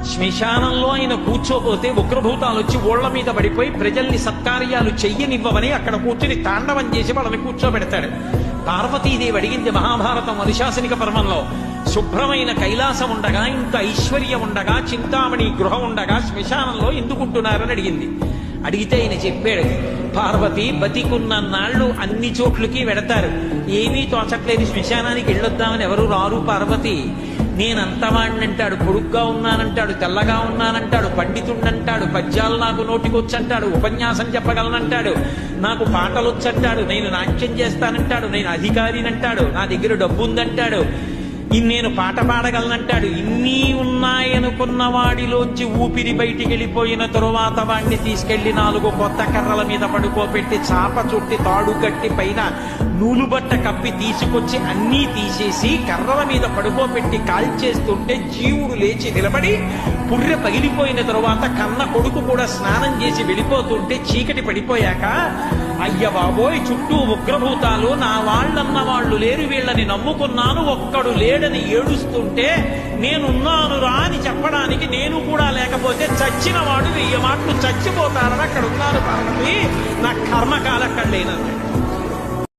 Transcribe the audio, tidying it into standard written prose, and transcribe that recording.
శ్మశానంలో ఆయన కూర్చోపోతే ఉగ్రభూతాలు వచ్చి ఓళ్ల మీద పడిపోయి ప్రజల్ని సత్కార్యాలు చెయ్యనివ్వమని అక్కడ కూర్చుని తాండవం చేసి వాళ్ళని కూర్చోబెడతాడు. పార్వతీదేవి అడిగింది మహాభారతం అనుశాసనిక పర్వంలో, శుభ్రమైన కైలాసం ఉండగా, ఇంత ఐశ్వర్యం ఉండగా, చింతామణి గృహం ఉండగా శ్మశానంలో ఎందుకుంటున్నారని అడిగింది. అడిగితే ఆయన చెప్పాడు, పార్వతి బతికున్న నాళ్ళు అన్ని చోట్లకి వెడతారు, ఏమీ తోచట్లేదు, శ్మశానానికి వెళ్ళొద్దామని ఎవరు రారు పార్వతి. నేనంతవాణ్ణంటాడు, పొడుగ్గా ఉన్నానంటాడు, తెల్లగా ఉన్నానంటాడు, పండితుండంటాడు, పద్యాలు నాకు నోటికొచ్చంటాడు, ఉపన్యాసం చెప్పగలనంటాడు, నాకు పాటలొచ్చంటాడు, నేను నాట్యం చేస్తానంటాడు, నేను అధికారినంటాడు, నా దగ్గర డబ్బు ఉందంటాడు, నేను పాట పాడగలనంటాడు. ఇన్ని ఉన్నాయనుకున్న వాడిలోంచి ఊపిరి బయటికి వెళ్ళిపోయిన తరువాత వాడిని తీసుకెళ్లి 4 కొత్త కర్రల మీద పడుకోబెట్టి చాప చుట్టి తాడు కట్టి పైన నూలుబట్ట కప్పి తీసుకొచ్చి అన్నీ తీసేసి కర్రల మీద పడుకోబెట్టి కాల్చేస్తుంటే జీవుడు లేచి నిలబడి పుర్రె పగిలిపోయిన తరువాత కన్న కొడుకు కూడా స్నానం చేసి వెళ్ళిపోతుంటే చీకటి పడిపోయాక, అయ్య బాబోయ్ చుట్టూ ఉగ్రభూతాలు, నా వాళ్ళన్న వాళ్ళు లేరు, వీళ్ళని నమ్ముకున్నాను, ఒక్కడు లేడని ఏడుస్తుంటే నేనున్నాను రా అని చెప్పడానికి నేను కూడా లేకపోతే చచ్చిన వాడు 1000 మాటలు చచ్చిపోతారని అక్కడ ఉన్నారు పార్వతి, నా కర్మకాలక్కడ లేనన్నాడు.